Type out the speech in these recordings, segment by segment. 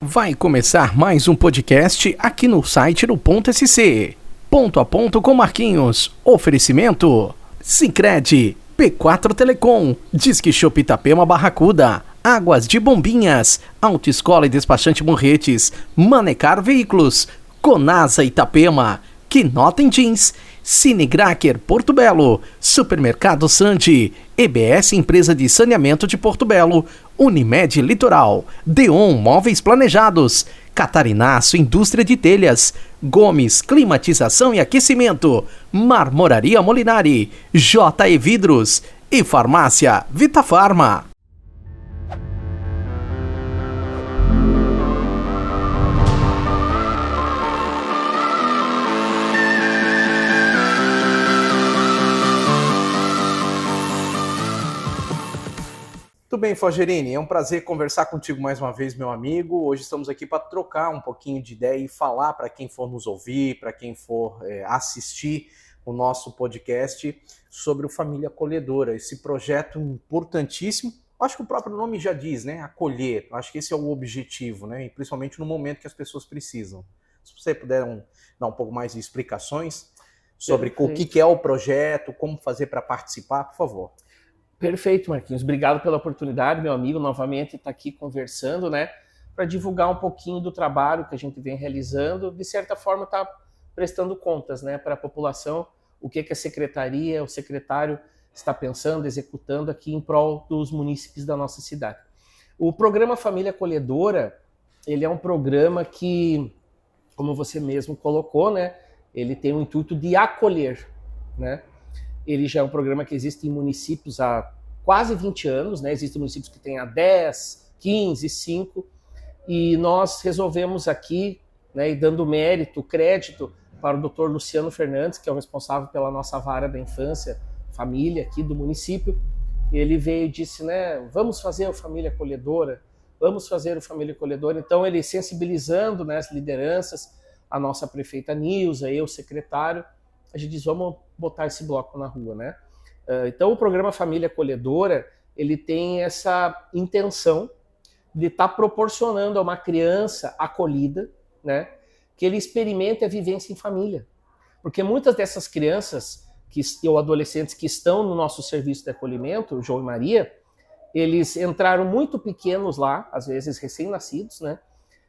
Vai começar mais um podcast aqui no site do Ponto SC. Ponto a ponto com Marquinhos. Oferecimento Sicredi, P4 Telecom, Disque Shop Itapema Barracuda, Águas de Bombinhas, Autoescola e Despachante Morretes, Manecar Veículos, Conasa Itapema, Quinotem Jeans, Cinegracker Porto Belo, Supermercado Sandi, EBS Empresa de Saneamento de Porto Belo, Unimed Litoral, Deon Móveis Planejados, Catarinaço Indústria de Telhas, Gomes Climatização e Aquecimento, Marmoraria Molinari, JE Vidros e Farmácia Vitafarma. Tudo bem, Fogerini? É um prazer conversar contigo mais uma vez, meu amigo. Hoje estamos aqui para trocar um pouquinho de ideia e falar para quem for nos ouvir, para quem for assistir o nosso podcast sobre o Família Acolhedora, esse projeto importantíssimo. Acho que o próprio nome já diz, né? Acolher. Acho que esse é o objetivo, né? E principalmente no momento que as pessoas precisam. Se você puder dar um pouco mais de explicações sobre o que é o projeto, como fazer para participar, por favor. Perfeito, Marquinhos. Obrigado pela oportunidade, meu amigo, novamente estar aqui conversando, né, para divulgar um pouquinho do trabalho que a gente vem realizando, de certa forma está prestando contas, né, para a população, o que a secretaria, o secretário está pensando, executando aqui em prol dos munícipes da nossa cidade. O programa Família Acolhedora, ele é um programa que, como você mesmo colocou, né, ele tem o intuito de acolher, né. Ele já é um programa que existe em municípios há quase 20 anos, né? Existem municípios que têm há 10, 15, 5, e nós resolvemos aqui, né, e dando mérito, crédito para o Dr. Luciano Fernandes, que é o responsável pela nossa vara da infância, família aqui do município. Ele veio e disse, né, vamos fazer o Família Acolhedora, vamos fazer o Família Acolhedora. Então ele sensibilizando, né, as lideranças, a nossa prefeita Nilza, eu, secretário, a gente diz, vamos botar esse bloco na rua, né? Então, o programa Família Acolhedora, ele tem essa intenção de estar proporcionando a uma criança acolhida, né, que ele experimente a vivência em família. Porque muitas dessas crianças ou adolescentes que estão no nosso serviço de acolhimento, João e Maria, eles entraram muito pequenos lá, às vezes recém-nascidos, né,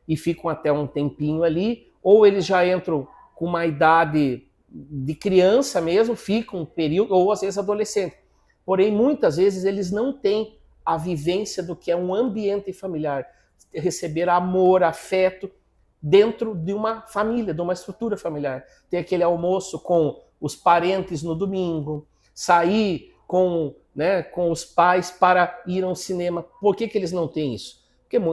e ficam até um tempinho ali, ou eles já entram com uma idade de criança mesmo, fica um período, ou às vezes adolescente. Porém, muitas vezes eles não têm a vivência do que é um ambiente familiar, receber amor, afeto dentro de uma família, de uma estrutura familiar. Ter aquele almoço com os parentes no domingo, sair com os pais para ir ao cinema. Por que eles não têm isso?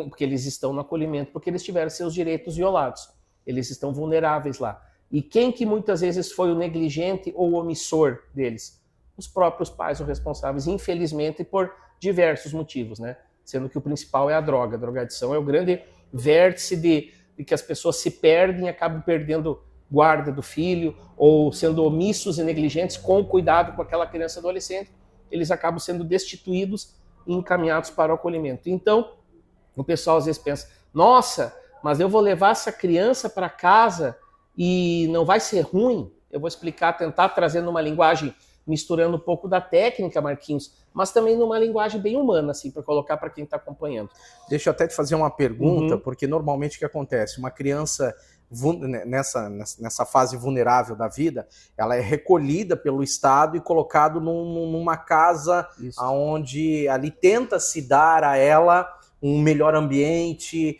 Porque eles estão no acolhimento, porque eles tiveram seus direitos violados. Eles estão vulneráveis lá. E quem que muitas vezes foi o negligente ou o omissor deles? Os próprios pais ou responsáveis, infelizmente, por diversos motivos, né? Sendo que o principal é a droga. A drogadição é o grande vértice de que as pessoas se perdem e acabam perdendo guarda do filho ou sendo omissos e negligentes com cuidado com aquela criança e adolescente. Eles acabam sendo destituídos e encaminhados para o acolhimento. Então, o pessoal às vezes pensa, nossa, mas eu vou levar essa criança para casa e não vai ser ruim. Eu vou explicar, tentar trazer numa linguagem, misturando um pouco da técnica, Marquinhos, mas também numa linguagem bem humana, assim, para colocar para quem está acompanhando. Deixa eu até te fazer uma pergunta, porque normalmente o que acontece? Uma criança nessa fase vulnerável da vida, ela é recolhida pelo Estado e colocada numa casa onde ali tenta se dar a ela um melhor ambiente,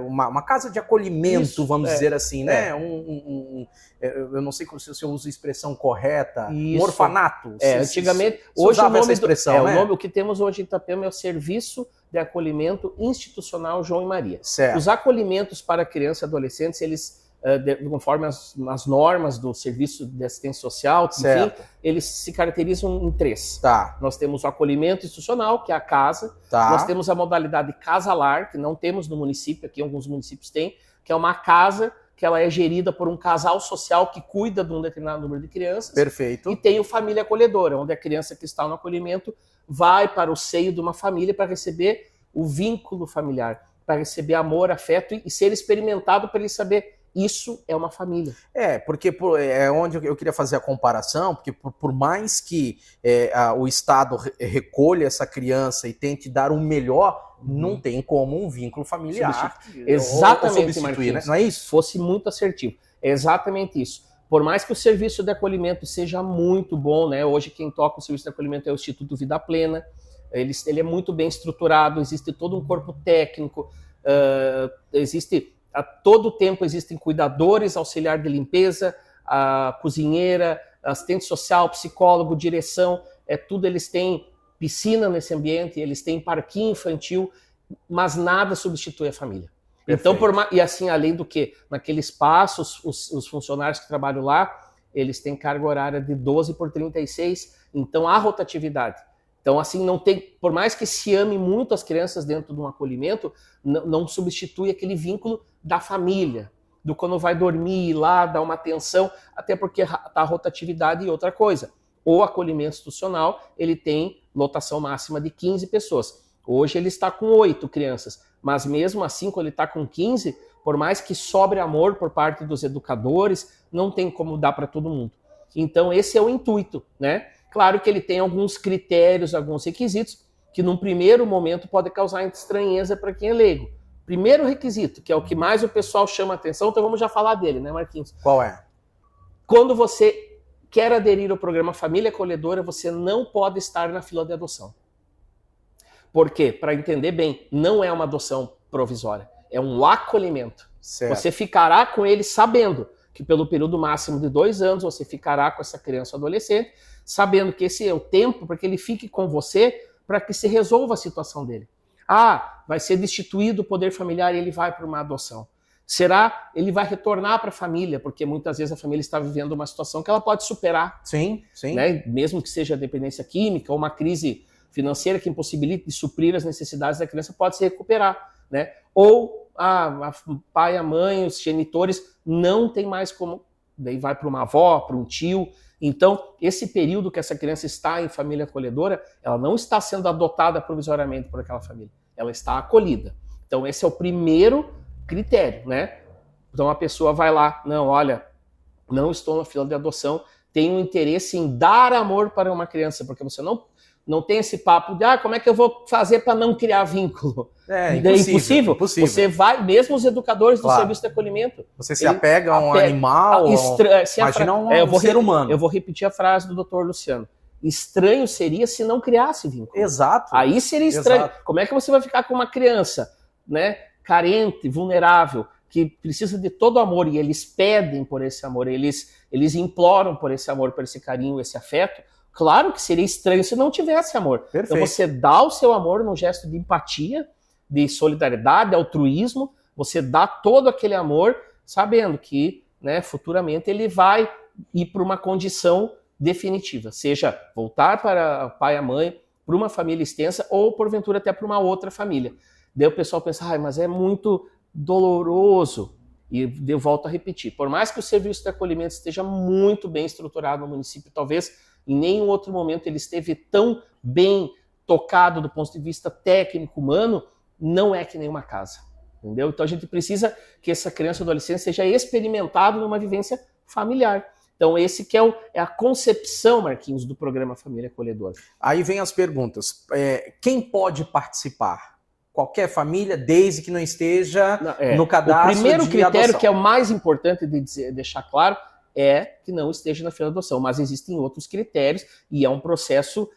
uma casa de acolhimento, vamos dizer assim, né? Eu não sei se eu uso a expressão correta, um orfanato. Antigamente, hoje o nome essa expressão, né? O que temos hoje em Itapema é o Serviço de Acolhimento Institucional João e Maria. Certo. Os acolhimentos para crianças e adolescentes, eles, conforme as normas do Serviço de Assistência Social, enfim, eles se caracterizam em 3. Tá. Nós temos o acolhimento institucional, que é a casa. Tá. Nós temos a modalidade casa-lar, que não temos no município, aqui alguns municípios têm, que é uma casa que ela é gerida por um casal social que cuida de um determinado número de crianças. Perfeito. E tem o Família Acolhedora, onde a criança que está no acolhimento vai para o seio de uma família para receber o vínculo familiar, para receber amor, afeto e ser experimentado para ele saber isso é uma família. Porque é onde eu queria fazer a comparação, porque por mais que o Estado recolha essa criança e tente dar o melhor, não tem como um vínculo familiar exatamente, ou substituir, né? Não é isso? Fosse muito assertivo. É exatamente isso. Por mais que o serviço de acolhimento seja muito bom, né? Hoje quem toca o serviço de acolhimento é o Instituto Vida Plena. Ele é muito bem estruturado, existe todo um corpo técnico, a todo tempo existem cuidadores, auxiliar de limpeza, a cozinheira, assistente social, psicólogo, direção, tudo. Eles têm piscina nesse ambiente, eles têm parquinho infantil, mas nada substitui a família. Perfeito. Então, e assim, além do que, naquele espaço, os funcionários que trabalham lá, eles têm carga horária de 12 por 36, então há rotatividade. Então, assim, não tem, por mais que se ame muito as crianças dentro de um acolhimento, não substitui aquele vínculo da família, do quando vai dormir lá, dar uma atenção, até porque tá a rotatividade e outra coisa. O acolhimento institucional, ele tem lotação máxima de 15 pessoas. Hoje ele está com 8 crianças, mas mesmo assim, quando ele está com 15, por mais que sobre amor por parte dos educadores, não tem como dar para todo mundo. Então, esse é o intuito, né? Claro que ele tem alguns critérios, alguns requisitos, que num primeiro momento pode causar estranheza para quem é leigo. Primeiro requisito, que é o que mais o pessoal chama a atenção, então vamos já falar dele, né, Marquinhos? Qual é? Quando você quer aderir ao programa Família Acolhedora, você não pode estar na fila de adoção. Por quê? Para entender bem, não é uma adoção provisória, é um acolhimento. Certo. Você ficará com ele sabendo que pelo período máximo de 2 anos você ficará com essa criança ou adolescente, sabendo que esse é o tempo para que ele fique com você, para que se resolva a situação dele. Vai ser destituído o poder familiar e ele vai para uma adoção. Será? Ele vai retornar para a família, porque muitas vezes a família está vivendo uma situação que ela pode superar. Sim, sim. Né? Mesmo que seja dependência química ou uma crise financeira que impossibilite de suprir as necessidades da criança, pode se recuperar. Né? Ou o pai, a mãe, os genitores não tem mais como... Daí vai para uma avó, para um tio. Então, esse período que essa criança está em família acolhedora, ela não está sendo adotada provisoriamente por aquela família. Ela está acolhida. Então, esse é o primeiro critério, né? Então, a pessoa vai lá, não, olha, não estou na fila de adoção, tenho interesse em dar amor para uma criança, porque você não tem esse papo de, como é que eu vou fazer para não criar vínculo? É impossível. Você vai, mesmo os educadores do serviço de acolhimento... Você se apega a um animal, imagina um ser humano. Eu vou repetir a frase do Dr. Luciano. Estranho seria se não criasse vínculo. Exato. Aí seria estranho. Exato. Como é que você vai ficar com uma criança, né, carente, vulnerável, que precisa de todo amor, e eles pedem por esse amor, eles imploram por esse amor, por esse carinho, esse afeto? Claro que seria estranho se não tivesse amor. Perfeito. Então você dá o seu amor num gesto de empatia, de solidariedade, altruísmo, você dá todo aquele amor, sabendo que, né, futuramente ele vai ir para uma condição definitiva, seja voltar para o pai e a mãe, para uma família extensa, ou porventura até para uma outra família. Daí o pessoal pensa, mas é muito doloroso. E eu volto a repetir, por mais que o serviço de acolhimento esteja muito bem estruturado no município, talvez em nenhum outro momento ele esteve tão bem tocado do ponto de vista técnico, humano, não é que nem uma casa, entendeu? Então a gente precisa que essa criança ou adolescente seja experimentado numa vivência familiar. Então esse que é a concepção, Marquinhos, do programa Família Acolhedora. Aí vem as perguntas. Quem pode participar? Qualquer família, desde que não esteja no cadastro de adoção. O primeiro critério, que é o mais importante de deixar claro, é que não esteja na fila de adoção, mas existem outros critérios e é um processo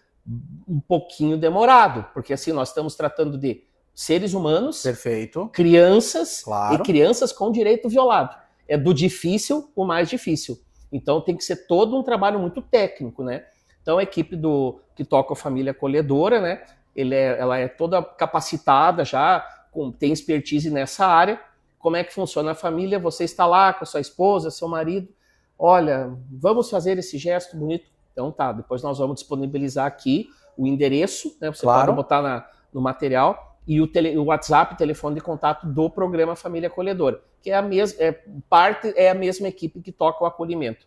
um pouquinho demorado, porque assim, nós estamos tratando de seres humanos, perfeito, crianças, claro, e crianças com direito violado. É do difícil o mais difícil. Então tem que ser todo um trabalho muito técnico, né? Então a equipe que toca a Família Acolhedora, né? Ela é toda capacitada já, tem expertise nessa área. Como é que funciona a família? Você está lá com a sua esposa, seu marido, olha, vamos fazer esse gesto bonito. Então tá, depois nós vamos disponibilizar aqui o endereço, né? Você pode botar no material, e o WhatsApp, telefone de contato do programa Família Acolhedora, que é a mesma equipe que toca o acolhimento.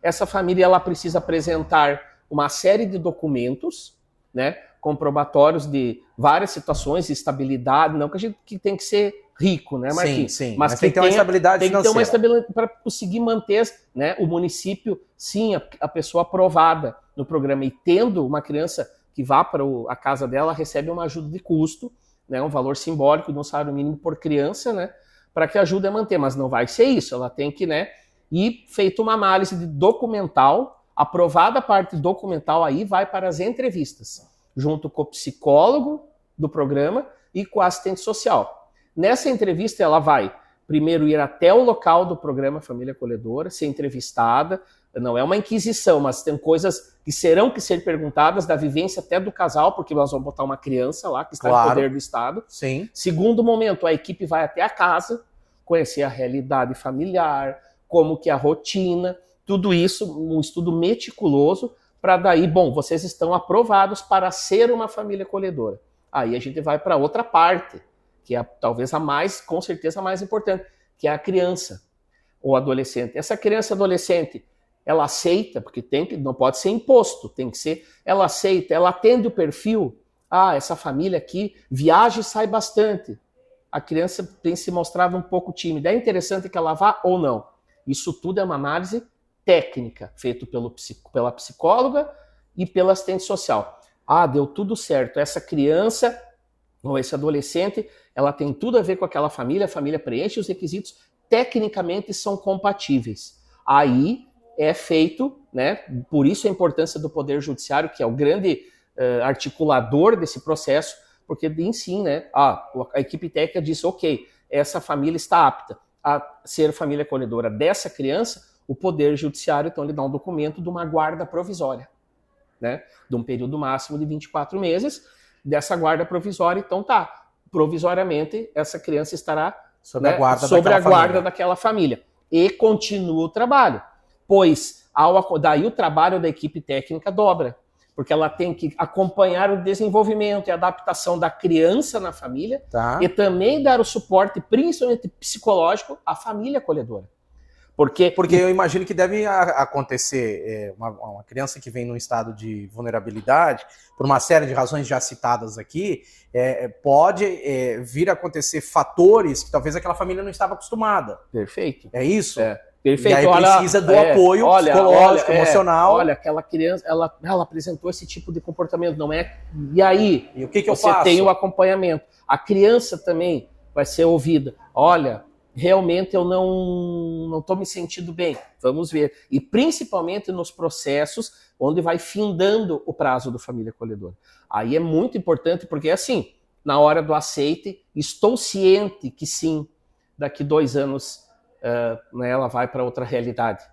Essa família ela precisa apresentar uma série de documentos, né? comprobatórios de várias situações, estabilidade, não que a gente que tem que ser rico, né, Marquinhos? Sim, mas tem que ter uma estabilidade financeira. Tem que ter uma estabilidade para conseguir manter, né, o município, sim, a pessoa aprovada no programa, e tendo uma criança que vá para a casa dela, recebe uma ajuda de custo, né, um valor simbólico de um salário mínimo por criança, né, para que ajude a manter, mas não vai ser isso, ela tem que, né, ir feito uma análise de documental, aprovada a parte documental, aí vai para as entrevistas, junto com o psicólogo do programa e com a assistente social. Nessa entrevista ela vai primeiro ir até o local do programa Família Acolhedora, ser entrevistada, não é uma inquisição, mas tem coisas que serão que ser perguntadas da vivência até do casal, porque nós vamos botar uma criança lá que está em poder do Estado. Sim. Segundo momento, a equipe vai até a casa, conhecer a realidade familiar, como que é a rotina, tudo isso, um estudo meticuloso, para daí, bom, vocês estão aprovados para ser uma família acolhedora. Aí a gente vai para outra parte, que é talvez a mais, com certeza a mais importante, que é a criança ou adolescente. Essa criança e adolescente, ela aceita, porque não pode ser imposto, tem que ser, ela aceita, ela atende o perfil, essa família aqui viaja e sai bastante. A criança tem se mostrado um pouco tímida, é interessante que ela vá ou não. Isso tudo é uma análise técnica, feita pela psicóloga e pela assistente social. Deu tudo certo, essa criança ou esse adolescente, ela tem tudo a ver com aquela família, a família preenche os requisitos, tecnicamente são compatíveis. Aí é feito, né? Por isso a importância do Poder Judiciário, que é o grande articulador desse processo, porque em si, né, a equipe técnica disse, ok, essa família está apta a ser família acolhedora dessa criança, o Poder Judiciário, então, ele dá um documento de uma guarda provisória, né? De um período máximo de 24 meses, dessa guarda provisória, então provisoriamente essa criança estará sobre a guarda daquela família. E continua o trabalho, pois daí o trabalho da equipe técnica dobra, porque ela tem que acompanhar o desenvolvimento e adaptação da criança na família e também dar o suporte, principalmente psicológico, à família acolhedora. Porque eu imagino que deve acontecer uma criança que vem num estado de vulnerabilidade, por uma série de razões já citadas aqui, pode vir a acontecer fatores que talvez aquela família não estava acostumada. Perfeito. É isso? Perfeito. E aí precisa do apoio psicológico, emocional. Olha, aquela criança, ela apresentou esse tipo de comportamento, não é? E aí? E o que eu faço? Você tem o acompanhamento. A criança também vai ser ouvida. Olha, realmente eu não estou me sentindo bem. Vamos ver. E principalmente nos processos onde vai findando o prazo do família acolhedora. Aí é muito importante, porque assim, na hora do aceite, estou ciente que sim, daqui 2 anos né, ela vai para outra realidade.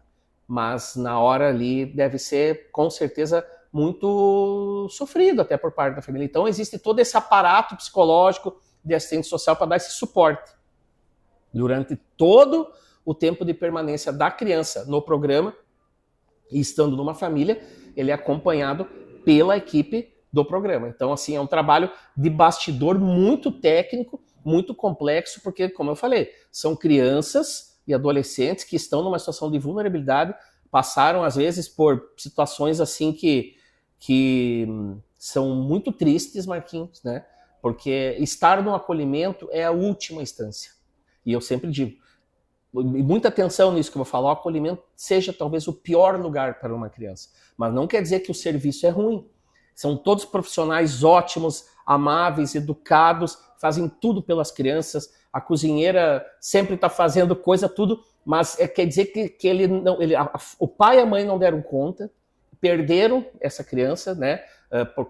Mas na hora ali deve ser, com certeza, muito sofrido até por parte da família. Então existe todo esse aparato psicológico de assistente social para dar esse suporte durante todo o tempo de permanência da criança no programa, e estando numa família, ele é acompanhado pela equipe do programa. Então, assim, é um trabalho de bastidor muito técnico, muito complexo, porque, como eu falei, são crianças e adolescentes que estão numa situação de vulnerabilidade, passaram, às vezes, por situações assim que são muito tristes, Marquinhos, né? Porque estar no acolhimento é a última instância. E eu sempre digo, e muita atenção nisso que eu vou falar, o acolhimento seja talvez o pior lugar para uma criança. Mas não quer dizer que o serviço é ruim. São todos profissionais ótimos, amáveis, educados, fazem tudo pelas crianças. A cozinheira sempre está fazendo coisa, tudo, mas quer dizer que o pai e a mãe não deram conta, perderam essa criança, né?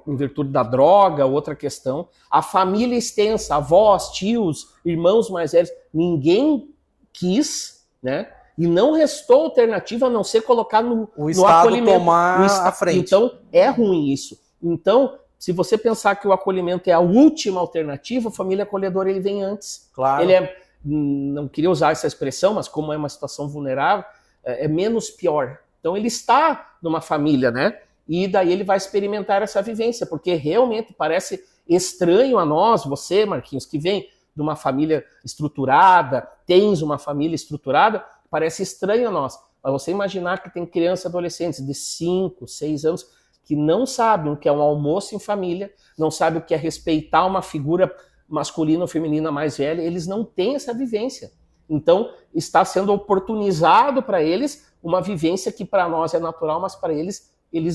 Em virtude da droga, outra questão. A família extensa, avós, tios, irmãos mais velhos, ninguém quis, né? E não restou alternativa a não ser colocar no Estado acolhimento. Tomar a frente. Então, é ruim isso. Então, se você pensar que o acolhimento é a última alternativa, a família acolhedora ele vem antes. Claro. Ele não queria usar essa expressão, mas como é uma situação vulnerável, é menos pior. Então, ele está numa família, né? E daí ele vai experimentar essa vivência, porque realmente parece estranho a nós, você, Marquinhos, que vem de uma família estruturada, tens uma família estruturada, parece estranho a nós. Mas você imaginar que tem crianças e adolescentes de 5, 6 anos que não sabem o que é um almoço em família, não sabem o que é respeitar uma figura masculina ou feminina mais velha, eles não têm essa vivência. Então, está sendo oportunizado para eles uma vivência que para nós é natural, mas para eles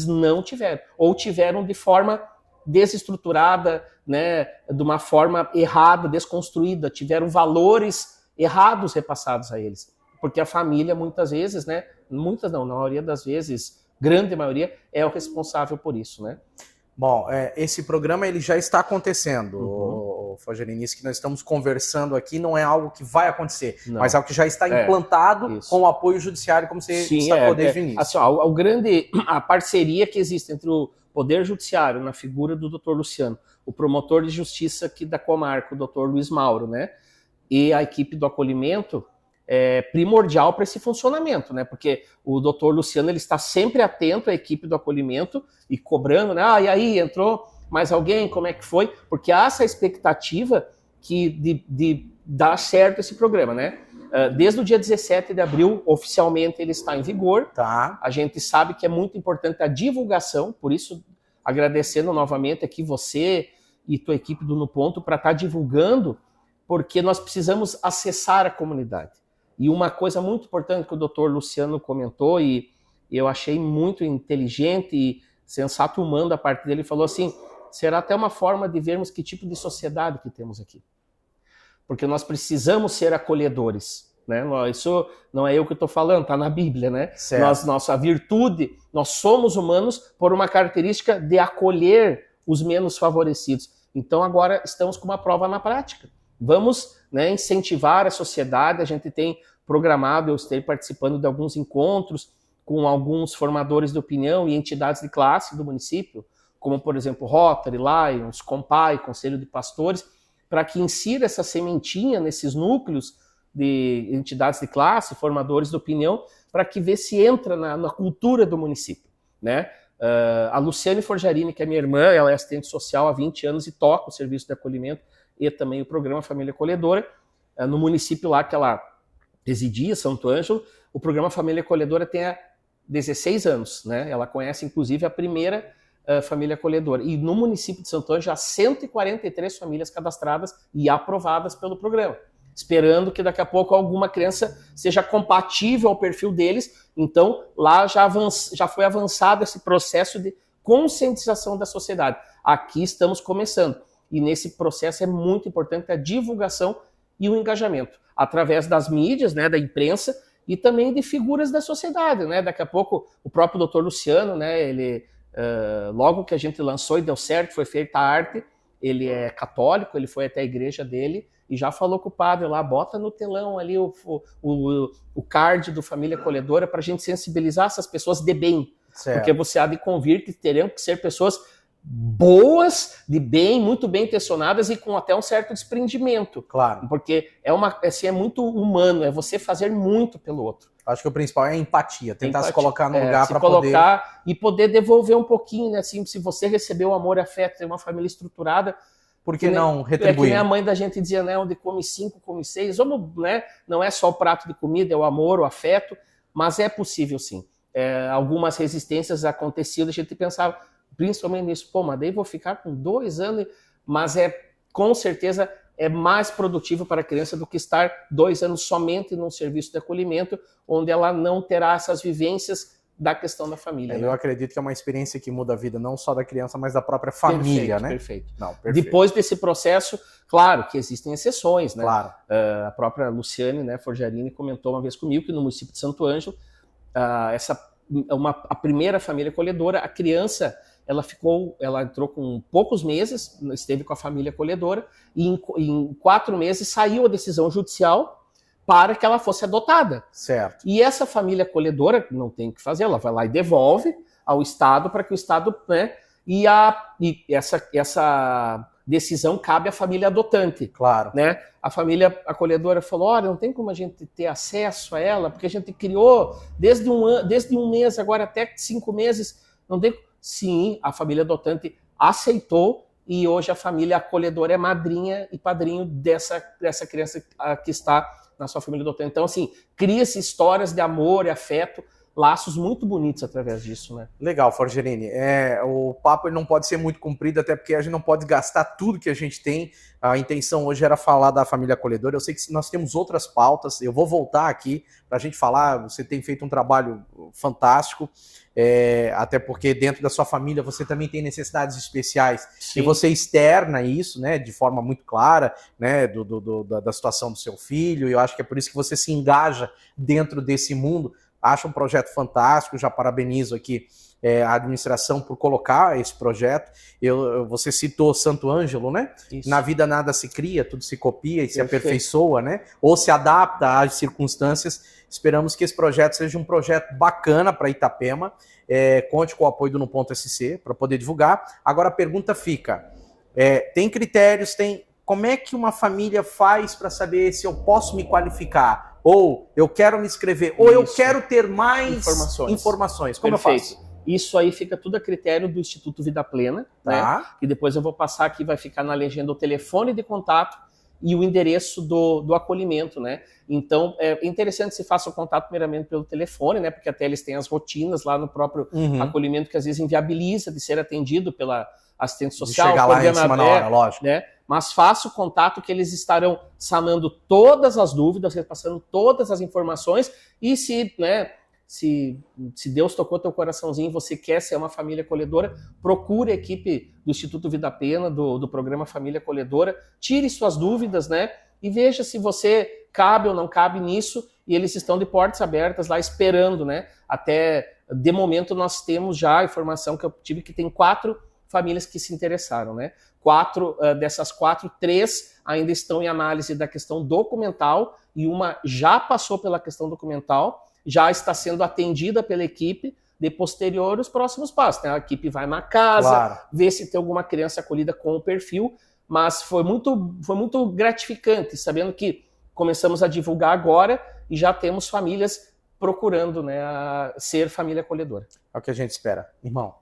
não tiveram. Ou tiveram de forma desestruturada, né, de uma forma errada, desconstruída, tiveram valores errados repassados a eles. Porque a família, muitas vezes, né, muitas não, na maioria das vezes, grande maioria, é o responsável por isso, né? Bom, esse programa ele já está acontecendo, Fogerini, isso que nós estamos conversando aqui não é algo que vai acontecer, mas é algo que já está implantado com o apoio judiciário, como você destacou desde o início. Assim, a parceria que existe entre o Poder Judiciário, na figura do Dr. Luciano, o promotor de justiça aqui da comarca, o Dr. Luiz Mauro, né, e a equipe do acolhimento, é primordial para esse funcionamento, né? Porque o doutor Luciano ele está sempre atento à equipe do acolhimento e cobrando, né? E aí, entrou mais alguém? Como é que foi? Porque há essa expectativa de dar certo esse programa, né? Desde o dia 17 de abril, oficialmente ele está em vigor. Tá. A gente sabe que é muito importante a divulgação, por isso, agradecendo novamente aqui você e tua equipe do No Ponto para estar divulgando, porque nós precisamos acessar a comunidade. E uma coisa muito importante que o doutor Luciano comentou, e eu achei muito inteligente e sensato humano da parte dele, falou assim, será até uma forma de vermos que tipo de sociedade que temos aqui. Porque nós precisamos ser acolhedores, né? Isso não é eu que estou falando, está na Bíblia, né? Nossa virtude, nós somos humanos por uma característica de acolher os menos favorecidos. Então agora estamos com uma prova na prática. Vamos, né, incentivar a sociedade, a gente tem programado, eu estou participando de alguns encontros com alguns formadores de opinião e entidades de classe do município, como por exemplo Rotary, Lions, Compai, Conselho de Pastores, para que insira essa sementinha nesses núcleos de entidades de classe, formadores de opinião, para que vê se entra na cultura do município, né? A Luciane Forjarini, que é minha irmã, ela é assistente social há 20 anos e toca o serviço de acolhimento e também o programa Família Acolhedora. No município lá que ela residia, Santo Ângelo, o programa Família Acolhedora tem há 16 anos, né? Ela conhece, inclusive, a primeira família acolhedora. E no município de Santo Ângelo há 143 famílias cadastradas e aprovadas pelo programa, esperando que daqui a pouco alguma criança seja compatível ao perfil deles. Então, lá já foi avançado esse processo de conscientização da sociedade. Aqui estamos começando. E nesse processo é muito importante a divulgação e o engajamento, através das mídias, né, da imprensa, e também de figuras da sociedade, né? Daqui a pouco o próprio doutor Luciano, né, ele, logo que a gente lançou e deu certo, foi feita a arte, ele é católico, ele foi até a igreja dele e já falou com o padre lá, bota no telão ali o card do Família Acolhedora para a gente sensibilizar essas pessoas de bem. Certo. Porque você há de convir que terão que ser pessoas boas, de bem, muito bem intencionadas e com até um certo desprendimento. Claro. Porque é muito humano, é você fazer muito pelo outro. Acho que o principal é a empatia, tentar se colocar no lugar para poder... e poder devolver um pouquinho, né? Assim, se você recebeu amor e afeto, tem uma família estruturada, por que não retribuir? É que nem a mãe da gente dizia, né? Onde come 5, come 6. Né? Não é só o prato de comida, é o amor, o afeto, mas é possível sim. Algumas resistências aconteciam, a gente pensava, principalmente nisso, mas daí vou ficar com 2 anos, mas com certeza é mais produtivo para a criança do que estar 2 anos somente num serviço de acolhimento, onde ela não terá essas vivências da questão da família. Eu acredito que é uma experiência que muda a vida não só da criança, mas da própria família, né? Perfeito. Depois desse processo, claro que existem exceções, né? Claro. A própria Luciane, né, Forjarini, comentou uma vez comigo que no município de Santo Ângelo, a primeira família acolhedora, a criança, ela entrou com poucos meses, esteve com a família acolhedora, e em 4 meses saiu a decisão judicial para que ela fosse adotada. Certo. E essa família acolhedora, não tem o que fazer, ela vai lá e devolve ao Estado para que o Estado... né, e essa decisão cabe à família adotante. Claro. Né? A família acolhedora falou, olha, não tem como a gente ter acesso a ela, porque a gente criou desde um mês, agora até 5 meses, não tem... Sim, a família adotante aceitou e hoje a família acolhedora é madrinha e padrinho dessa criança que está na sua família adotante. Então, assim, cria-se histórias de amor e afeto laços muito bonitos através disso, né? Legal, Forgerini. O papo ele não pode ser muito comprido, até porque a gente não pode gastar tudo que a gente tem. A intenção hoje era falar da família acolhedora. Eu sei que nós temos outras pautas. Eu vou voltar aqui para a gente falar. Você tem feito um trabalho fantástico, até porque dentro da sua família você também tem necessidades especiais. Sim. E você externa isso, né, de forma muito clara, né, da situação do seu filho. E eu acho que é por isso que você se engaja dentro desse mundo. Acho um projeto fantástico, já parabenizo aqui a administração por colocar esse projeto. Você citou Santo Ângelo, né? Isso. Na vida nada se cria, tudo se copia e se Perfeito. aperfeiçoa, né? Ou se adapta às circunstâncias. Esperamos que esse projeto seja um projeto bacana para Itapema. Conte com o apoio do No Ponto SC para poder divulgar. Agora a pergunta fica, tem critérios, como é que uma família faz para saber se eu posso me qualificar? Ou eu quero me inscrever, ou eu quero ter mais informações. Como Perfeito. eu faço? Isso aí fica tudo a critério do Instituto Vida Plena, né? Que depois eu vou passar aqui, vai ficar na legenda o telefone de contato e o endereço do acolhimento, né? Então, é interessante que se faça o contato primeiramente pelo telefone, né? Porque até eles têm as rotinas lá no próprio acolhimento que às vezes inviabiliza de ser atendido pela assistente social, chegar lá em cima na hora, lógico. Né? Mas faça o contato que eles estarão sanando todas as dúvidas, repassando todas as informações e se Deus tocou teu coraçãozinho e você quer ser uma família acolhedora, procure a equipe do Instituto Vida Plena, do programa Família Acolhedora, tire suas dúvidas, né? E veja se você cabe ou não cabe nisso, e eles estão de portas abertas lá esperando, né? Até, de momento, nós temos já a informação que eu tive que tem 4 famílias que se interessaram, né? Dessas 4, 3 ainda estão em análise da questão documental e uma já passou pela questão documental, já está sendo atendida pela equipe, de posterior os próximos passos, né? A equipe vai na casa, vê se tem alguma criança acolhida com o perfil, mas foi muito gratificante, sabendo que começamos a divulgar agora e já temos famílias procurando, né, ser família acolhedora. É o que a gente espera. Irmão,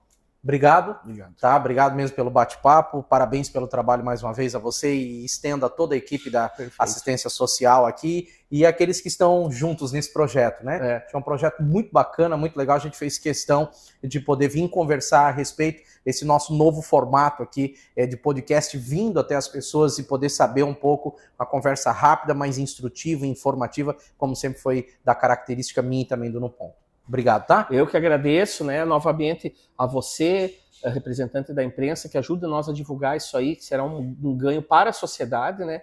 obrigado. Tá? Obrigado mesmo pelo bate-papo. Parabéns pelo trabalho mais uma vez a você e estenda a toda a equipe da assistência social aqui e aqueles que estão juntos nesse projeto, né? É um projeto muito bacana, muito legal. A gente fez questão de poder vir conversar a respeito desse nosso novo formato aqui de podcast, vindo até as pessoas e poder saber um pouco, uma conversa rápida, mas instrutiva e informativa, como sempre foi da característica minha e também do No Ponto. Obrigado, tá? Eu que agradeço, né, novamente a você, representante da imprensa, que ajuda nós a divulgar isso aí, que será um ganho para a sociedade, né?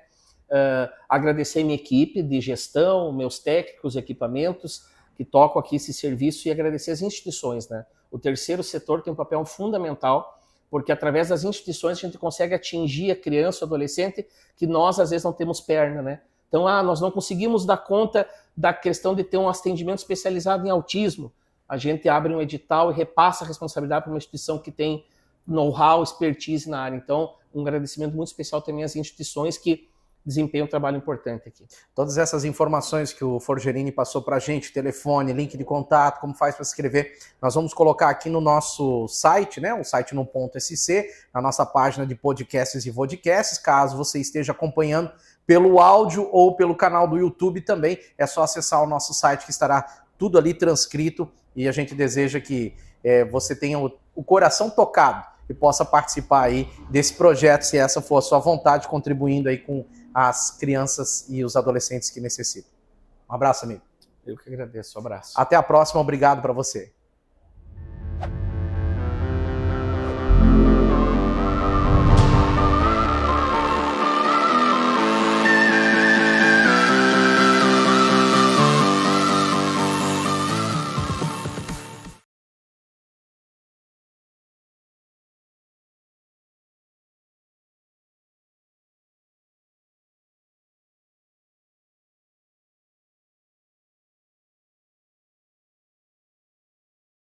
Agradecer minha equipe de gestão, meus técnicos, equipamentos que tocam aqui esse serviço e agradecer as instituições, né? O terceiro setor tem um papel fundamental, porque através das instituições a gente consegue atingir a criança, o adolescente, que nós às vezes não temos perna, né? Então, nós não conseguimos dar conta da questão de ter um atendimento especializado em autismo. A gente abre um edital e repassa a responsabilidade para uma instituição que tem know-how, expertise na área. Então, um agradecimento muito especial também às instituições que desempenham um trabalho importante aqui. Todas essas informações que o Forgerini passou para a gente, telefone, link de contato, como faz para se inscrever, nós vamos colocar aqui no nosso site, né, o site No Ponto SC, na nossa página de podcasts e vodcasts. Caso você esteja acompanhando pelo áudio ou pelo canal do YouTube também, é só acessar o nosso site que estará tudo ali transcrito e a gente deseja que você tenha o coração tocado e possa participar aí desse projeto, se essa for a sua vontade, contribuindo aí com as crianças e os adolescentes que necessitam. Um abraço, amigo. Eu que agradeço, um abraço. Até a próxima, obrigado para você.